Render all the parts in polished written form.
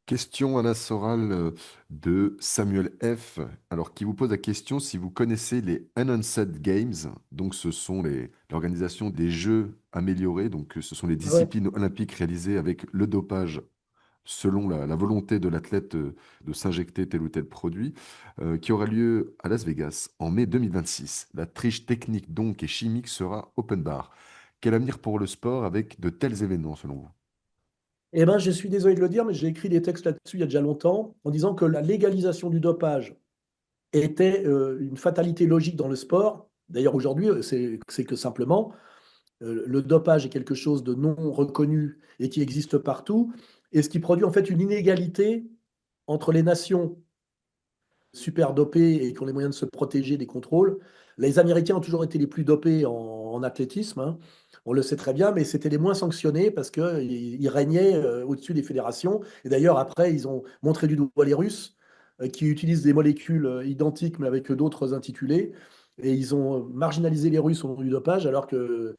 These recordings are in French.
Question Alain Soral de Samuel F. Alors, qui vous pose la question si vous connaissez les Unannounced Games. Donc, ce sont l'organisation des Jeux améliorés. Donc, ce sont les Ouais. disciplines olympiques réalisées avec le dopage selon la volonté de l'athlète de s'injecter tel ou tel produit, qui aura lieu à Las Vegas en mai 2026. La triche technique donc et chimique sera open bar. Quel avenir pour le sport avec de tels événements selon vous? Eh ben, je suis désolé de le dire, mais j'ai écrit des textes là-dessus il y a déjà longtemps, en disant que la légalisation du dopage était une fatalité logique dans le sport. D'ailleurs, aujourd'hui, c'est que simplement, le dopage est quelque chose de non reconnu et qui existe partout, et ce qui produit en fait une inégalité entre les nations super dopés et qui ont les moyens de se protéger des contrôles. Les Américains ont toujours été les plus dopés en athlétisme, hein. On le sait très bien, mais c'était les moins sanctionnés parce qu'ils régnaient au-dessus des fédérations. Et d'ailleurs, après, ils ont montré du doigt les Russes qui utilisent des molécules identiques mais avec d'autres intitulés. Et ils ont marginalisé les Russes au nom du dopage, alors que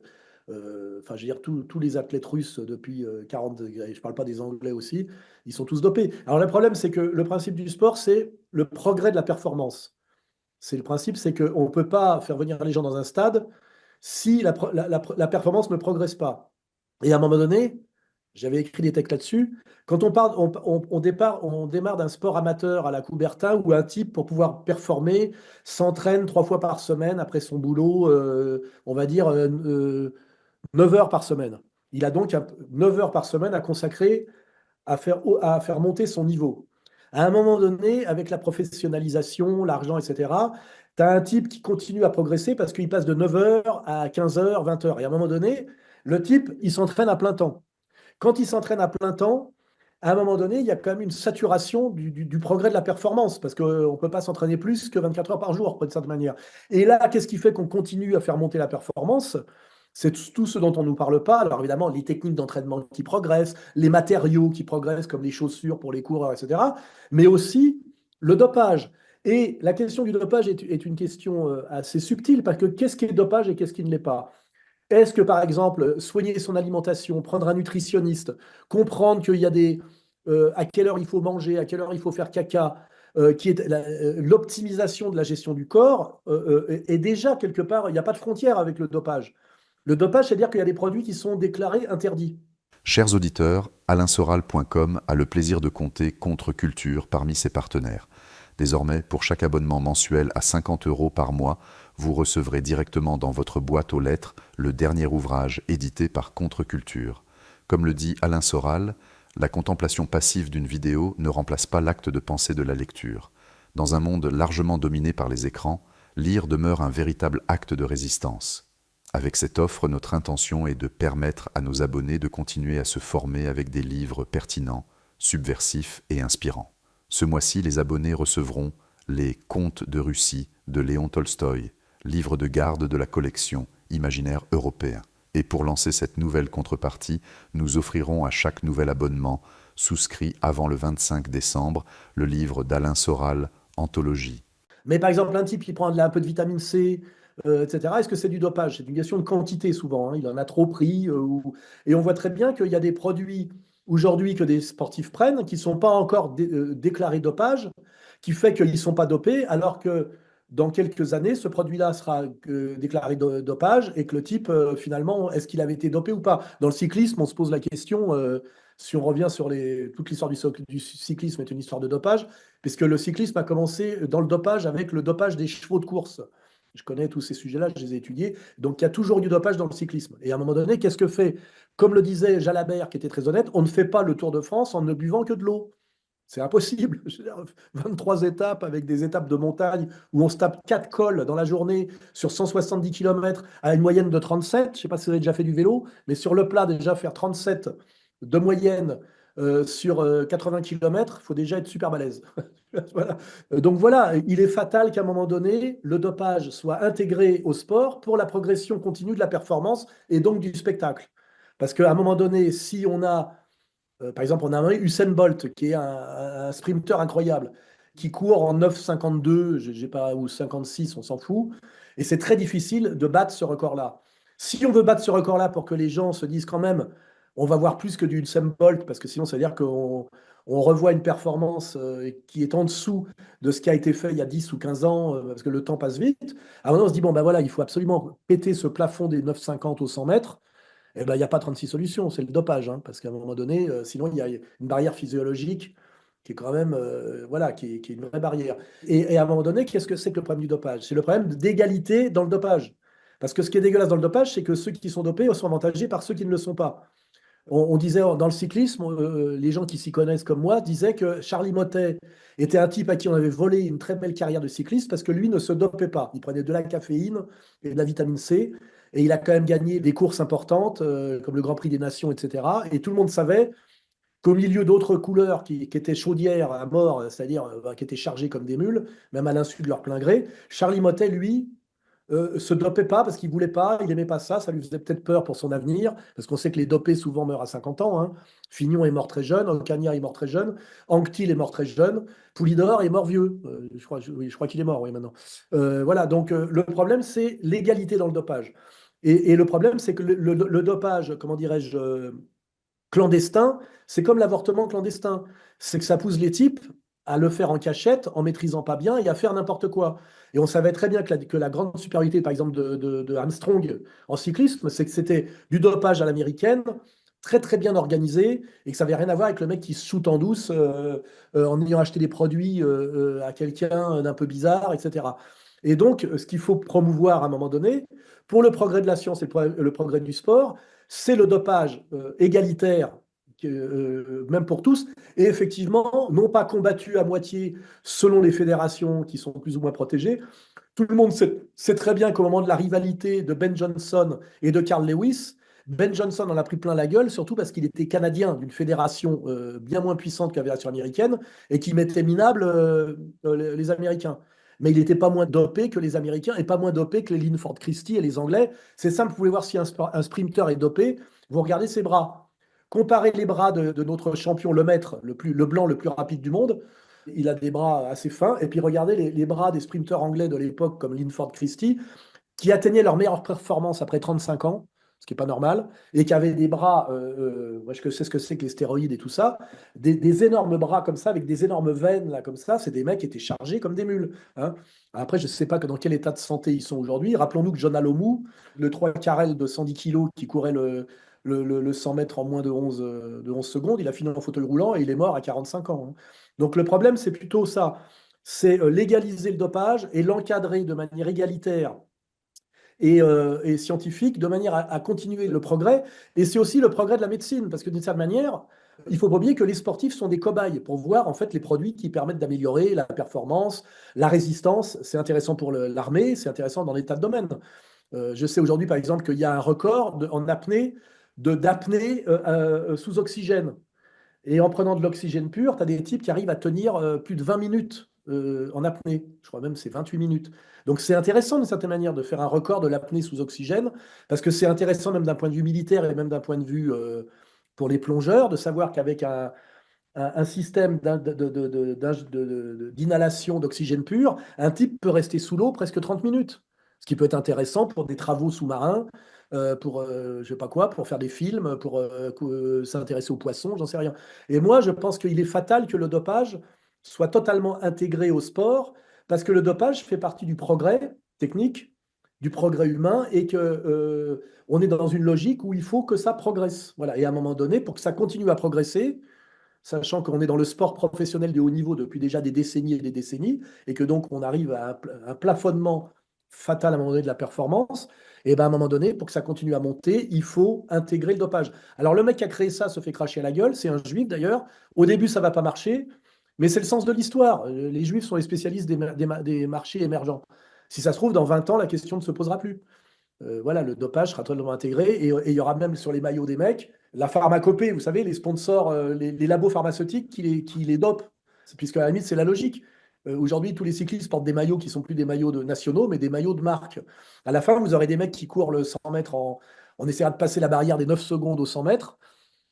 enfin, je veux dire, tous les athlètes russes depuis 40 degrés, je ne parle pas des Anglais aussi, ils sont tous dopés. Alors le problème, c'est que le principe du sport, c'est le progrès de la performance. C'est le principe, c'est qu'on ne peut pas faire venir les gens dans un stade si la performance ne progresse pas. Et à un moment donné, j'avais écrit des textes là-dessus, quand on, parle, on démarre d'un sport amateur à la Coubertin où un type, pour pouvoir performer, s'entraîne 3 fois par semaine après son boulot, on va dire 9 heures par semaine. Il a donc 9 heures par semaine à consacrer à faire monter son niveau. À un moment donné, avec la professionnalisation, l'argent, etc., tu as un type qui continue à progresser parce qu'il passe de 9 heures à 15 heures, 20 heures. Et à un moment donné, le type, il s'entraîne à plein temps. Quand il s'entraîne à plein temps, à un moment donné, il y a quand même une saturation du progrès de la performance parce qu'on ne peut pas s'entraîner plus que 24 heures par jour, de cette manière. Et là, qu'est-ce qui fait qu'on continue à faire monter la performance? C'est tout ce dont on ne nous parle pas. Alors évidemment, les techniques d'entraînement qui progressent, les matériaux qui progressent comme les chaussures pour les coureurs, etc. Mais aussi le dopage. Et la question du dopage est une question assez subtile parce que qu'est-ce qui est dopage et qu'est-ce qui ne l'est pas? Est-ce que, par exemple, soigner son alimentation, prendre un nutritionniste, comprendre qu'il y a à quelle heure il faut manger, à quelle heure il faut faire caca, qui est l'optimisation de la gestion du corps, est déjà quelque part, il n'y a pas de frontière avec le dopage. Le dopage, c'est-à-dire qu'il y a des produits qui sont déclarés interdits. Chers auditeurs, alainsoral.com a le plaisir de compter Contre Culture parmi ses partenaires. Désormais, pour chaque abonnement mensuel à 50 € par mois, vous recevrez directement dans votre boîte aux lettres le dernier ouvrage édité par Contre Culture. Comme le dit Alain Soral, la contemplation passive d'une vidéo ne remplace pas l'acte de pensée de la lecture. Dans un monde largement dominé par les écrans, lire demeure un véritable acte de résistance. Avec cette offre, notre intention est de permettre à nos abonnés de continuer à se former avec des livres pertinents, subversifs et inspirants. Ce mois-ci, les abonnés recevront Les Contes de Russie de Léon Tolstoï, livre de garde de la collection Imaginaire européen. Et pour lancer cette nouvelle contrepartie, nous offrirons à chaque nouvel abonnement, souscrit avant le 25 décembre, le livre d'Alain Soral, Anthologie. Mais par exemple, un type qui prend un peu de vitamine C, etc., est-ce que c'est du dopage? C'est une question de quantité souvent, hein. Il en a trop pris. Et on voit très bien qu'il y a des produits aujourd'hui que des sportifs prennent qui ne sont pas encore déclarés dopage, qui fait qu'ils ne sont pas dopés, alors que dans quelques années, ce produit-là sera déclaré dopage et que le type, finalement, est-ce qu'il avait été dopé ou pas? Dans le cyclisme, on se pose la question, si on revient sur toute l'histoire du cyclisme est une histoire de dopage, puisque le cyclisme a commencé dans le dopage avec le dopage des chevaux de course. Je connais tous ces sujets-là, je les ai étudiés. Donc, il y a toujours du dopage dans le cyclisme. Et à un moment donné, qu'est-ce que fait? Comme le disait Jalabert, qui était très honnête, on ne fait pas le Tour de France en ne buvant que de l'eau. C'est impossible. Je veux dire, 23 étapes avec des étapes de montagne où on se tape 4 cols dans la journée sur 170 km à une moyenne de 37. Je ne sais pas si vous avez déjà fait du vélo, mais sur le plat, déjà faire 37 de moyenne sur 80 km, il faut déjà être super balèze. Voilà. Donc voilà, il est fatal qu'à un moment donné, le dopage soit intégré au sport pour la progression continue de la performance et donc du spectacle. Parce qu'à un moment donné, si on a par exemple, on a un Usain Bolt, qui est un sprinter incroyable, qui court en 9,52, j'ai pas, ou 56, on s'en fout. Et c'est très difficile de battre ce record-là. Si on veut battre ce record-là pour que les gens se disent quand même, on va voir plus que du Usain Bolt, parce que sinon, ça veut dire on revoit une performance qui est en dessous de ce qui a été fait il y a 10 ou 15 ans, parce que le temps passe vite. À un moment, on se dit, bon, ben voilà, il faut absolument péter ce plafond des 9,50 au 100 mètres. Eh ben, il n'y a pas 36 solutions, c'est le dopage, hein, parce qu'à un moment donné, sinon, il y a une barrière physiologique qui est quand même, voilà, qui est une vraie barrière. Et à un moment donné, qu'est-ce que c'est que le problème du dopage? C'est le problème d'égalité dans le dopage. Parce que ce qui est dégueulasse dans le dopage, c'est que ceux qui sont dopés sont avantagés par ceux qui ne le sont pas. On disait dans le cyclisme, les gens qui s'y connaissent comme moi disaient que Charlie Mottet était un type à qui on avait volé une très belle carrière de cycliste parce que lui ne se dopait pas. Il prenait de la caféine et de la vitamine C et il a quand même gagné des courses importantes comme le Grand Prix des Nations, etc. Et tout le monde savait qu'au milieu d'autres couleurs qui étaient chaudières à mort, c'est-à-dire qui étaient chargées comme des mules, même à l'insu de leur plein gré, Charlie Mottet, lui, se dopait pas parce qu'il voulait pas, il aimait pas ça lui faisait peut-être peur pour son avenir, parce qu'on sait que les dopés souvent meurent à 50 ans. Hein. Fignon est mort très jeune, Ocaña est mort très jeune, Anquetil est mort très jeune, Poulidor est mort vieux. Oui, je crois qu'il est mort, oui, maintenant. Voilà, donc le problème, c'est l'égalité dans le dopage. Et le problème, c'est que le dopage, comment dirais-je, clandestin, c'est comme l'avortement clandestin. C'est que ça pousse les types à le faire en cachette, en maîtrisant pas bien et à faire n'importe quoi. Et on savait très bien que la grande supériorité, par exemple, de Armstrong en cyclisme, c'est que c'était du dopage à l'américaine, très très bien organisé, et que ça n'avait rien à voir avec le mec qui se shoot en douce en ayant acheté des produits à quelqu'un d'un peu bizarre, etc. Et donc, ce qu'il faut promouvoir à un moment donné, pour le progrès de la science et le progrès du sport, c'est le dopage égalitaire, même pour tous, et effectivement, non pas combattu à moitié selon les fédérations qui sont plus ou moins protégées. Tout le monde sait très bien qu'au moment de la rivalité de Ben Johnson et de Carl Lewis, Ben Johnson en a pris plein la gueule, surtout parce qu'il était canadien d'une fédération bien moins puissante que la fédération américaine et qui mettait minable les Américains. Mais il n'était pas moins dopé que les Américains et pas moins dopé que les Linford Christie et les Anglais. C'est simple, vous pouvez voir si un sprinter est dopé, vous regardez ses bras. Comparez les bras de notre champion, le maître, le blanc le plus rapide du monde. Il a des bras assez fins. Et puis regardez les bras des sprinteurs anglais de l'époque comme Linford Christie, qui atteignaient leur meilleure performance après 35 ans, ce qui n'est pas normal, et qui avaient des bras, moi je sais ce que c'est que les stéroïdes et tout ça, des énormes bras comme ça, avec des énormes veines là comme ça, c'est des mecs qui étaient chargés comme des mules. Hein. Après, je ne sais pas dans quel état de santé ils sont aujourd'hui. Rappelons-nous que John Alomou, le 3 carrel de 110 kilos qui courait le 100 mètres en moins de 11 secondes, il a fini en fauteuil roulant et il est mort à 45 ans. Hein. Donc le problème, c'est plutôt ça. C'est légaliser le dopage et l'encadrer de manière égalitaire et scientifique de manière à continuer le progrès. Et c'est aussi le progrès de la médecine, parce que d'une certaine manière, il faut pas oublier que les sportifs sont des cobayes pour voir en fait les produits qui permettent d'améliorer la performance, la résistance. C'est intéressant pour l'armée, c'est intéressant dans des tas de domaines. Je sais aujourd'hui par exemple qu'il y a un record en apnée d'apnée sous oxygène. Et en prenant de l'oxygène pur, tu as des types qui arrivent à tenir plus de 20 minutes en apnée. Je crois même que c'est 28 minutes. Donc c'est intéressant d'une certaine manière de faire un record de l'apnée sous oxygène, parce que c'est intéressant même d'un point de vue militaire et même d'un point de vue pour les plongeurs, de savoir qu'avec un système d'inhalation d'oxygène pur, un type peut rester sous l'eau presque 30 minutes. Ce qui peut être intéressant pour des travaux sous-marins, pour je sais pas quoi, pour faire des films, pour s'intéresser aux poissons, j'en sais rien. Et moi, je pense qu'il est fatal que le dopage soit totalement intégré au sport, parce que le dopage fait partie du progrès technique, du progrès humain, et que on est dans une logique où il faut que ça progresse. Voilà. Et à un moment donné, pour que ça continue à progresser, sachant qu'on est dans le sport professionnel de haut niveau depuis déjà des décennies et des décennies, et que donc on arrive à un plafonnement fatal à un moment donné de la performance, et ben à un moment donné, pour que ça continue à monter, il faut intégrer le dopage. Alors le mec qui a créé ça se fait cracher à la gueule, c'est un juif d'ailleurs. Au début, ça va pas marcher, mais c'est le sens de l'histoire. Les juifs sont les spécialistes des marchés émergents. Si ça se trouve, dans 20 ans, la question ne se posera plus. Voilà, le dopage sera totalement intégré et il y aura même sur les maillots des mecs la pharmacopée, vous savez, les sponsors, les labos pharmaceutiques qui les dopent, puisque à la limite, c'est la logique. Aujourd'hui, tous les cyclistes portent des maillots qui sont plus des maillots nationaux, mais des maillots de marque. À la fin, vous aurez des mecs qui courent le 100 mètres on essaiera de passer la barrière des 9 secondes au 100 mètres.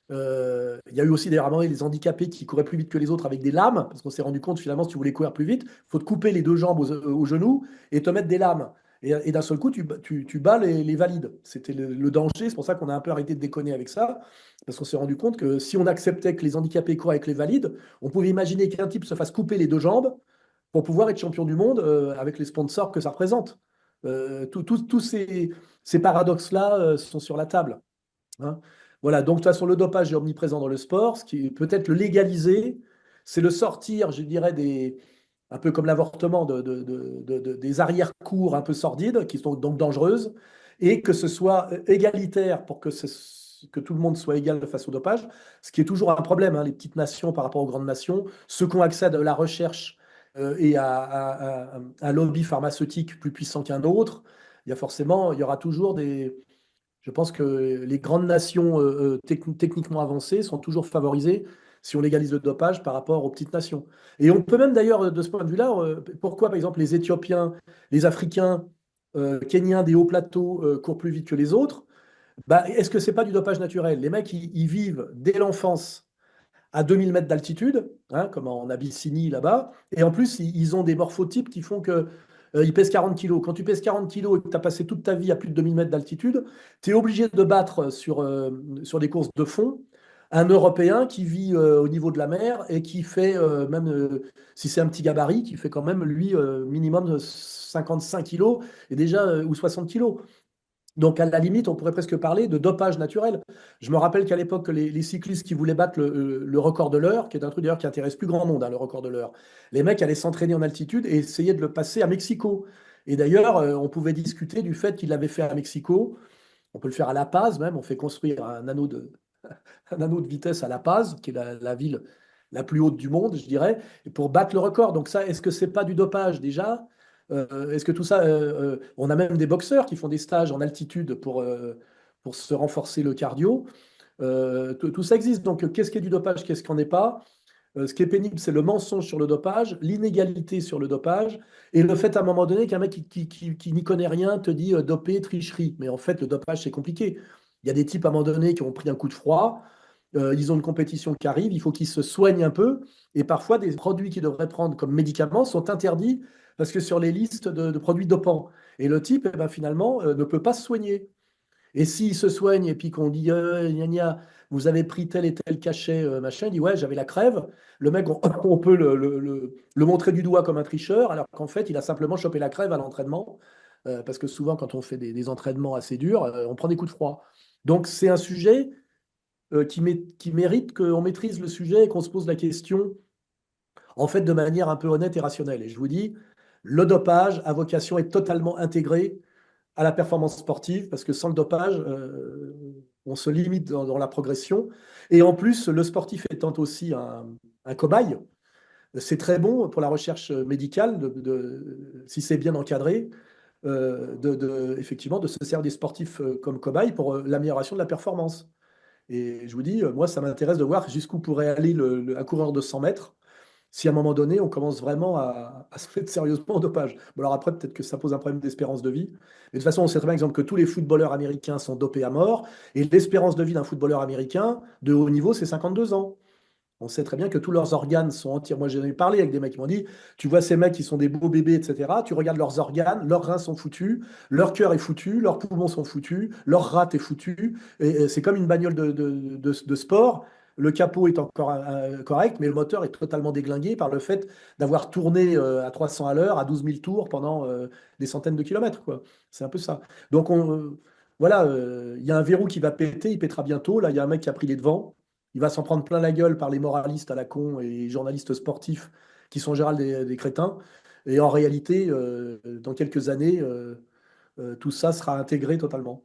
Il y a eu aussi d'ailleurs des handicapés qui couraient plus vite que les autres avec des lames, parce qu'on s'est rendu compte finalement, si tu voulais courir plus vite, il faut te couper les deux jambes aux genoux et te mettre des lames. Et d'un seul coup, tu bats les valides. C'était le danger. C'est pour ça qu'on a un peu arrêté de déconner avec ça. Parce qu'on s'est rendu compte que si on acceptait que les handicapés courent avec les valides, on pouvait imaginer qu'un type se fasse couper les deux jambes pour pouvoir être champion du monde avec les sponsors que ça représente. Tous ces paradoxes-là sont sur la table. Hein. Voilà, donc de toute façon, le dopage est omniprésent dans le sport. Ce qui est peut-être le légaliser, c'est le sortir, je dirais, un peu comme l'avortement, des arrière-cours un peu sordides, qui sont donc dangereuses, et que ce soit égalitaire pour que tout le monde soit égal face au dopage, ce qui est toujours un problème, hein, les petites nations par rapport aux grandes nations, ceux qui ont accès à de la recherche et à un lobby pharmaceutique plus puissant qu'un autre, il y aura toujours des... Je pense que les grandes nations techniquement avancées sont toujours favorisées si on légalise le dopage par rapport aux petites nations. Et on peut même d'ailleurs, de ce point de vue-là, pourquoi par exemple les Éthiopiens, les Africains, Kenyans des hauts plateaux courent plus vite que les autres? Bah, est-ce que c'est pas du dopage naturel? Les mecs, ils vivent dès l'enfance à 2000 mètres d'altitude, hein, comme en Abyssinie là-bas, et en plus, ils ont des morphotypes qui font que ils pèsent 40 kilos. Quand tu pèses 40 kilos et que tu as passé toute ta vie à plus de 2000 mètres d'altitude, tu es obligé de battre sur des courses de fond un Européen qui vit au niveau de la mer et qui fait, même si c'est un petit gabarit, qui fait quand même, lui, minimum 55 kilos et déjà, ou 60 kilos. Donc, à la limite, on pourrait presque parler de dopage naturel. Je me rappelle qu'à l'époque, les cyclistes qui voulaient battre le record de l'heure, qui est un truc d'ailleurs qui intéresse plus grand monde, hein, le record de l'heure, les mecs allaient s'entraîner en altitude et essayer de le passer à Mexico. Et d'ailleurs, on pouvait discuter du fait qu'il l'avait fait à Mexico. On peut le faire à La Paz même. On fait construire un anneau de vitesse à La Paz, qui est la ville la plus haute du monde, je dirais, et pour battre le record. Donc ça, est-ce que c'est pas du dopage déjà? Est-ce que tout ça, on a même des boxeurs qui font des stages en altitude pour se renforcer le cardio. Tout ça existe. Donc, qu'est-ce qui est du dopage, qu'est-ce qui n'en est pas? Ce qui est pénible, c'est le mensonge sur le dopage, l'inégalité sur le dopage, et le fait à un moment donné qu'un mec qui n'y connaît rien te dit dopé, tricherie. Mais en fait, le dopage, c'est compliqué. Il y a des types à un moment donné qui ont pris un coup de froid, ils ont une compétition qui arrive, il faut qu'ils se soignent un peu, et parfois des produits qu'ils devraient prendre comme médicaments sont interdits parce que sur les listes de produits dopants. Et le type, eh ben, finalement, ne peut pas se soigner. Et s'il se soigne et puis qu'on dit, gna gna, vous avez pris tel et tel cachet, machin, il dit, ouais, j'avais la crève. Le mec, on peut le montrer du doigt comme un tricheur, alors qu'en fait, il a simplement chopé la crève à l'entraînement. Parce que souvent, quand on fait des entraînements assez durs, on prend des coups de froid. Donc, c'est un sujet qui mérite qu'on maîtrise le sujet et qu'on se pose la question, en fait, de manière un peu honnête et rationnelle. Et je vous dis, le dopage a vocation à être totalement intégré à la performance sportive, parce que sans le dopage, on se limite dans la progression. Et en plus, le sportif étant aussi un cobaye, c'est très bon pour la recherche médicale, si c'est bien encadré, effectivement, de se servir des sportifs comme cobayes pour l'amélioration de la performance. Et je vous dis, moi, ça m'intéresse de voir jusqu'où pourrait aller un coureur de 100 mètres si à un moment donné, on commence vraiment à se mettre sérieusement au dopage. Bon, alors après, peut-être que ça pose un problème d'espérance de vie. Mais de toute façon, on sait très bien, exemple, que tous les footballeurs américains sont dopés à mort. Et l'espérance de vie d'un footballeur américain de haut niveau, c'est 52 ans. On sait très bien que tous leurs organes sont entiers. Moi, j'en ai parlé avec des mecs qui m'ont dit, tu vois ces mecs qui sont des beaux bébés, etc. Tu regardes leurs organes, leurs reins sont foutus, leur cœur est foutu, leurs poumons sont foutus, leur rate est foutu. Et c'est comme une bagnole de sport. Le capot est encore correct, mais le moteur est totalement déglingué par le fait d'avoir tourné à 300 à l'heure, à 12 000 tours pendant des centaines de kilomètres, quoi. C'est un peu ça. Donc, voilà, il y a un verrou qui va péter, il pètera bientôt. Là, il y a un mec qui a pris les devants. Il va s'en prendre plein la gueule par les moralistes à la con et les journalistes sportifs qui sont en général des crétins. Et en réalité, dans quelques années, tout ça sera intégré totalement.